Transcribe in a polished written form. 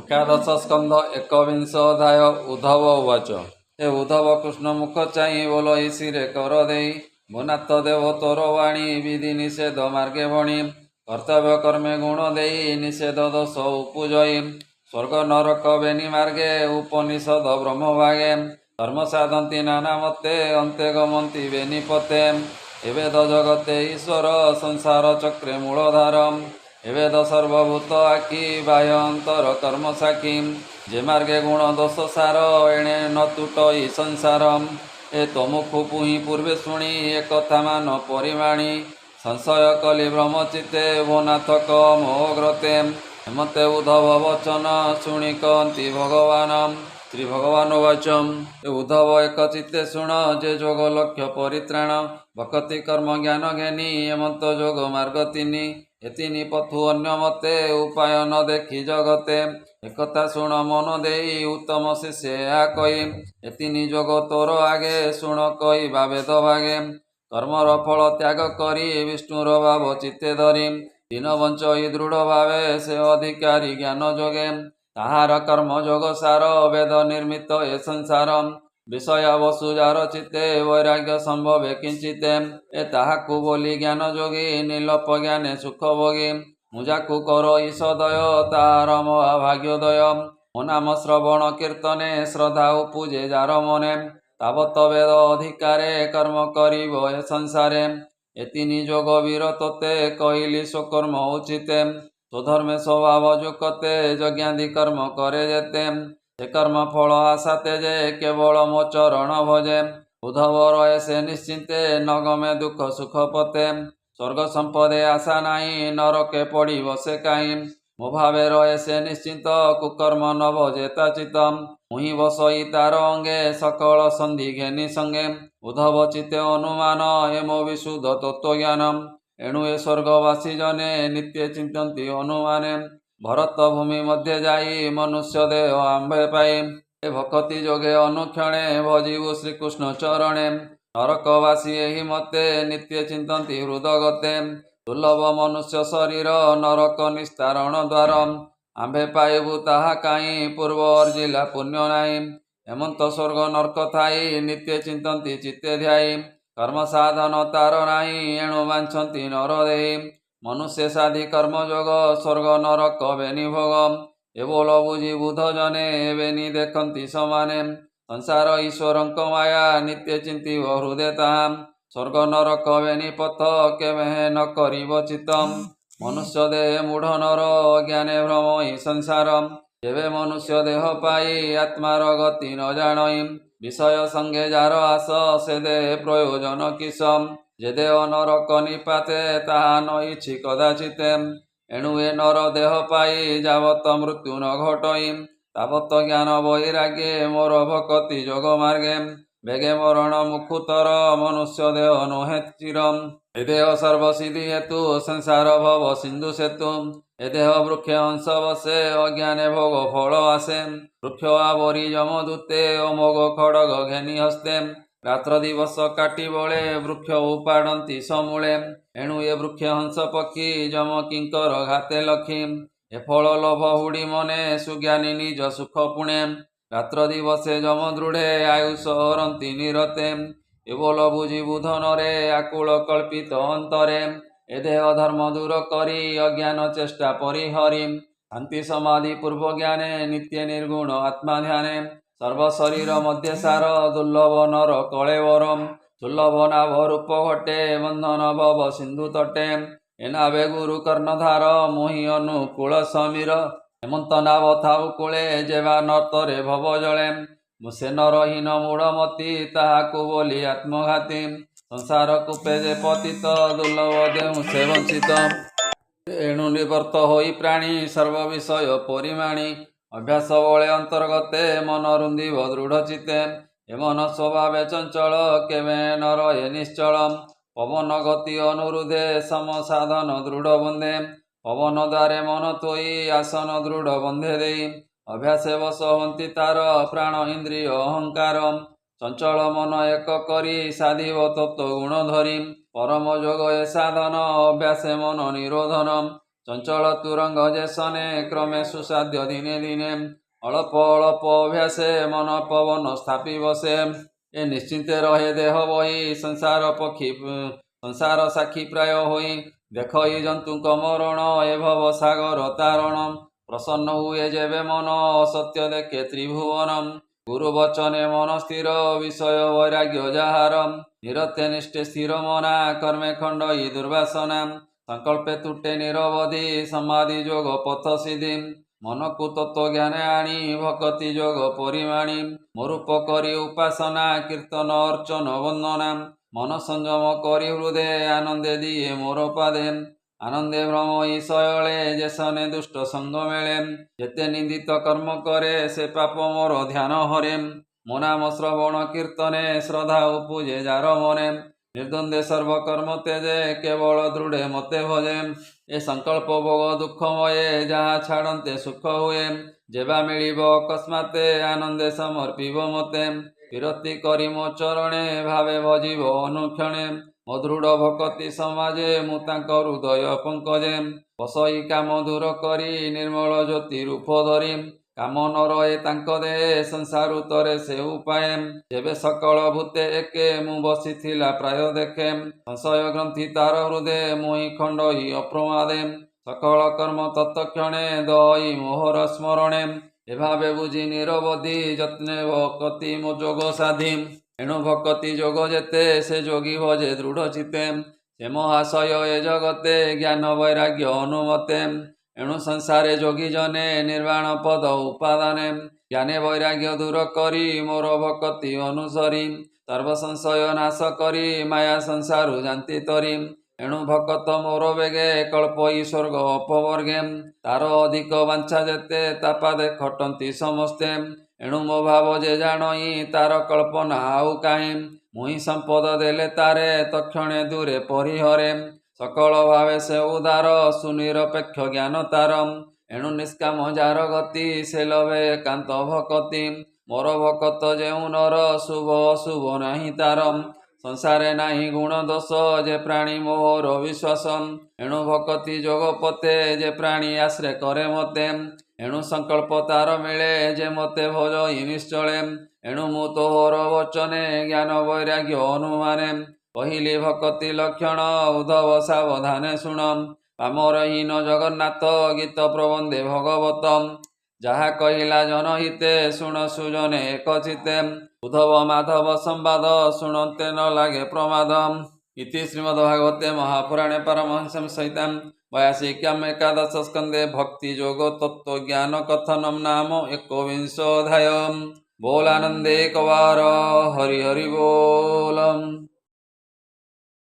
एकादश स्कंध एकविंशोऽध्याय उद्धव उवाच। हे उद्धव कृष्ण मुख चाहि बोल ईशिरे कर देई भुनाथ देव तोर वाणी विधि निषेध मार्गे भणी कर्तव्य कर्मे गुण देई निषेध दोष उपजयी स्वर्ग नरक बेनि मार्गे उपनिषद ब्रह्म भागे धर्म साधंती नाना मते अन्ते गमंती बेनि पते एवेद जगते ईश्वर संसार चक्रे मूलधारम एवेद सर्वभूत आखि बाह्य अंतर कर्म साखी जे मार्गे गुण दोष सार एणे न तुटई संसारम ए तमुखु पुहि पूर्वे शुणी एक कथा मान परिमाणी संशय कली ब्रह्मचिते भोनाथ मोग्रते हेमते उद्धव वचन शुणी कहती भगवान श्री भगवान वाचम। उद्धव एक चित्ते शुण जे जोग लक्ष्य परित्राण भक्ति कर्म ज्ञान ज्ञानी हेमंत जोग मार्ग तिनि एतिनि पथु अन्य मते उपाय न देखी जगते एकथा शुण मन देई उत्तम शिष्य कही एतिनि जोग तोर आगे शुण कही वेद भागे कर्मर फल त्याग करी विष्णुर भाव चित्ते धरी दिन बंचई दृढ़ भावे से अधिकारी ज्ञान जोगे ताहार कर्म जोग सार वेद निर्मित ए संसार विषय वसु जार चित्ते वैराग्य संभवे किंचिते ए ताहाकु बोली ज्ञान जोगी निर्लोप ज्ञाने सुख भोगी मुजाकु करो ईशदय ताहार महाभाग्योदय मो नाम श्रवण कीर्तने श्रद्धा उपजे जार मने तावत वेद अधिकारे कर्म करिब ए संसारे एतिनि जोग वीर तोते कहली स्वकर्म उचिते स्वधर्मे स्वभाव जुकते यज्ञादि कर्म करे जेते से कर्म फल आशा तेजे केवल मो चरण भजे उद्धव रहे से निश्चिंते न गमे दुख सुख पते स्वर्ग संपदे आशा नाही नरके पड़ी बसे काई मो भावे रहे से निश्चिंत कुकर्म न भजेता चितम मुहि बसई तार अंगे सकल संधि घेनी संगे उद्धव चित्ते अनुमान एमो विशुद्ध तत्व ज्ञानम एणु ए स्वर्गवासी जने नित्य चिंतन्ति अनुमाने भरत भूमि मध्य जाई मनुष्य देह आंबे पाई ए भक्ति जोगे अनुक्षणे भजीबु श्रीकृष्ण चरणे नरकवासी एहि मते नित्य चिंतन्ति हृदगते दुर्लभ मनुष्य शरीर नरक निस्तारण द्वार आंबे पाइबु ताहा काई पूर्व अर्जिला पुण्य नाई हेमंत स्वर्ग नरक थाई नित्य चिंतन्ति चित्ते ध्याई कर्म साधन तार नाही एणु वांछन्ति नर देहि मनुष्य साधि कर्म जोग स्वर्ग नरक बेनि भोग ए बोल बुझी बुध जने बेनि देखन्ति समाने संसार ईश्वरंक माया नित्य चिंती हृदय ताहा स्वर्ग नरक बेनि पथ केवे न करिब चित्तम मनुष्य देह मूढ़ नर अज्ञाने भ्रम हि संसारम जेबे मनुष्य देह पाई आत्मार गति न जाणई विषय संगे जार आस से देह प्रयोजन किसम जे देह नरक निपाते ताहा न इछि कदाचिते एणु ए नर देह पाई जावत मृत्यु न घटई तावत ज्ञान वैराग्ये मोर भक्ति जोग मार्गे बेगे मरण मुखुतर मनुष्य देह नोहे चिरम ए देह सर्वसिद्धि हेतु संसार भव सिंधु सेतु ए देह वृक्ष हंस बसे अज्ञाने भोग फल आसे वृक्ष आवरी यमदूते अमोघ खड़ग घेनी हस्ते रात्र दिवस काटी बळे वृक्ष उपाड़ती समूले एणु ए वृक्ष हंस पक्षी जम किंकर घाते लखी ए फल लोभ हुड़ी मने सुज्ञानी निज सुख पुणे रात्र दिवसे जम दृढ़े आयुष हरंती निरते ए बोल बुझी बुधनरे आकुल कल्पित अंतरे ए देह धर्म दूर करी अज्ञान चेष्टा परिहरी शांति समाधि पूर्व ज्ञाने नित्य निर्गुण आत्मा ध्याने सर्व शरीर मध्य सार दुर्लभ नर कलेवरम दुर्लभ नाभ रूप घटे बंधन भव सिंधु तटे एनावे गुरु कर्णधार मोहि अनुकूल समीर हेमंत नाभ थाउ कूले जेवा नर्तरे भव जले मुसे नरहीन मूढ़मती ताहाकु बोली आत्मघाती संसार कूपे जे पतित दुर्लभ देहु से वंचित एणु निवर्त होई प्राणी सर्व विषय परिमाणी अभ्यास बले अंतर्गते मन रुंदिव दृढ़ चिते एमन स्वभावे चंचल केवे न रहे निश्चल पवन गति अनुरुधे सम साधन दृढ़ बंधे पवन द्वारे मन तोई आसन दृढ़ बंधे देई अभ्यासे बस हंती तार प्राण इंद्रिय अहंकार चंचल मन एक करी साधिव तत्व गुण धरी परम जोग ए साधन अभ्यासे मन निरोधन ଚଞ୍ଚଳ ତୁରଙ୍ଗ ଯେସନେ କ୍ରମେ ସୁସାଧ୍ୟ ଦିନେ ଦିନେ ଅଳ୍ପ ଅଳ୍ପ ଅଭ୍ୟାସେ ମନ ପବନ ସ୍ଥାପି ବସେ ଏ ନିଶ୍ଚିନ୍ତେ ରହେ ଦେହ ବହି ସଂସାର ସାକ୍ଷୀ ପ୍ରାୟ ହୋଇ ଦେଖଇ ଜନ୍ତୁଙ୍କ ମରଣ ଏ ଭବ ସାଗର ତାରଣ ପ୍ରସନ୍ନ ହୁଏ ଯେବେ ମନ ଅସତ୍ୟ ଦେଖେ ତ୍ରିଭୁବନମ୍ ଗୁରୁ ବଚନେ ମନ ସ୍ଥିର ବିଷୟ ବୈରାଗ୍ୟ ଯାହାର ନିରତେ ନିଷ୍ଠେ ସ୍ଥିର ମନା କର୍ମେ ଖଣ୍ଡଇ ଦୁର୍ବାସନା ସଂକଳ୍ପେ ତୁଟେ ନିରବଧି ସମାଧି ଯୋଗ ପଥ ସିଦ୍ଧି ମନକୁ ତତ୍ତ୍ୱ ଜ୍ଞାନେ ଆଣି ଭକତି ଯୋଗ ପରିମାଣି ମରୁପ କରି ଉପାସନା କୀର୍ତ୍ତନ ଅର୍ଚ୍ଚନ ବନ୍ଦନା ମନ ସଂଯମ କରି ହୃଦେ ଆନନ୍ଦେ ଦିଏ ମୋର ପାଦେ ଆନନ୍ଦେ ଭ୍ରମ ଈଶୟଳେ ଯେସନେ ଦୁଷ୍ଟ ସଙ୍ଗ ମେଳେ ଯେତେ ନିନ୍ଦିତ କର୍ମ କରେ ସେ ପାପ ମୋର ଧ୍ୟାନ ହରେ ମୋ ନାମ ଶ୍ରବଣ କୀର୍ତ୍ତନେ ଶ୍ରଦ୍ଧା ଉପୁଜେ ଯାର ମନେ ନିର୍ଦ୍ୱନ୍ଦେ ସର୍ବକର୍ମ ତେଜେ କେବଳ ଦୃଢ଼େ ମତେ ଭଜେ ଏ ସଂକଳ୍ପ ଭୋଗ ଦୁଃଖମୟେ ଯାହା ଛାଡ଼ନ୍ତେ ସୁଖ ହୁଏ ଯେବା ମିଳିବ ଅକସ୍ମାତେ ଆନନ୍ଦେ ସମର୍ପିବ ମତେ ବିରତି କରି ମୋ ଚରଣେ ଭାବେ ଭଜିବ ଅନୁକ୍ଷଣେ ମଧୁର ଭକତି ସମାଜେ ମୁଁ ତାଙ୍କ ହୃଦୟ ପଙ୍କଜେ ବସଇ କାମ ଦୂର କରି ନିର୍ମଳ ଜ୍ୟୋତି ରୂପ ଧରି କାମ ନ ରହେ ତାଙ୍କ ଦେହେ ସଂସାରୁତରେ ସେ ଉପାଏ ଯେବେ ସକଳ ଭୂତେ ଏକେ ମୁଁ ବସିଥିଲା ପ୍ରାୟ ଦେଖେ ସଂଶୟ ଗ୍ରନ୍ଥି ତାର ହୃଦେ ମୁହିଁ ଖଣ୍ଡଇ ଅପ୍ରମାଦେ ସକଳ କର୍ମ ତତ୍କ୍ଷଣେ ଦଇ ମୋହର ସ୍ମରଣେ ଏଭାବେ ବୁଝି ନିରବଧି ଯତ୍ନେ ଭକତି ମୋ ଯୋଗ ସାଧି ଏଣୁ ଭକତି ଯୋଗ ଯେତେ ସେ ଯୋଗୀ ଭଜେ ଦୃଢ଼ ଚିତେ ସେ ମହାଶୟ ଏ ଜଗତେ ଜ୍ଞାନ ବୈରାଗ୍ୟ ଅନୁମତେ ଏଣୁ ସଂସାରେ ଯୋଗୀ ଜନେ ନିର୍ବାଣ ପଦ ଉପାଦାନେ ଜ୍ଞାନେ ବୈରାଗ୍ୟ ଦୂର କରି ମୋର ଭକତି ଅନୁସରି ସର୍ବ ସଂଶୟ ନାଶ କରି ମାୟା ସଂସାରୁ ଜାନ୍ତି ତରି ଏଣୁ ଭକତ ମୋର ବେଗେ କଳ୍ପଇ ସ୍ୱର୍ଗ ଅପବର୍ଗେ ତାର ଅଧିକ ବାଞ୍ଛା ଯେତେ ତାପାଦେ ଖଟନ୍ତି ସମସ୍ତେ ଏଣୁ ମୋ ଭାବ ଯେ ଜାଣଇ ତାର କଳ୍ପନା ଆଉ କାହିଁ ମୁହିଁ ସମ୍ପଦ ଦେଲେ ତାରେ ତକ୍ଷଣେ ଦୂରେ ପରିହରେ ସକଳ ଭାବେ ସେ ଉଦାର ସୁନିରପେକ୍ଷ ଜ୍ଞାନ ତାର ଏଣୁ ନିଷ୍କାମ ଯାର ଗତି ସେ ଲଭେ ଏକାନ୍ତ ଭକତି ମୋର ଭକତ ଯେଉଁ ନର ଶୁଭ ଅଶୁଭ ନାହିଁ ତାର ସଂସାରେ ନାହିଁ ଗୁଣ ଦୋଷ ଯେ ପ୍ରାଣୀ ମୋହର ବିଶ୍ୱାସ ଏଣୁ ଭକତି ଯୋଗ ପତେ ଯେ ପ୍ରାଣୀ ଆଶ୍ରେ କରେ ମତେ ଏଣୁ ସଂକଳ୍ପ ତାର ମିଳେ ଯେ ମତେ ଭଜଇ ନିଶ୍ଚଳେ ଏଣୁ ମୁଁ ତୋହର ବଚନେ ଜ୍ଞାନ ବୈରାଗ୍ୟ ଅନୁମାନେ କହିଲି ଭକତି ଲକ୍ଷଣ ଉଦ୍ଧବ ସାବଧାନେ ଶୁଣ ପାମରହୀନ ଜଗନ୍ନାଥ ଗୀତ ପ୍ରବନ୍ଧେ ଭଗବତ ଯାହା କହିଲା ଜନହିତେ ଶୁଣ ସୁଜନେ ଏକଚିତେ ଉଦ୍ଧବ ମାଧବ ସମ୍ବାଦ ଶୁଣନ୍ତେ ନ ଲାଗେ ପ୍ରମାଦ ଇତି ଶ୍ରୀମଦ୍ଭାଗବତେ ମହାପୁରାଣେ ପାରମହଂସ୍ୟାଂ ସହିତାଂ वयासिक्याम एकादश स्कंदे भक्ति योग तत्व ज्ञान कथनम नाम एकोविंशोऽध्यायः बोल आनंदे कवार हरि हरि बोलम।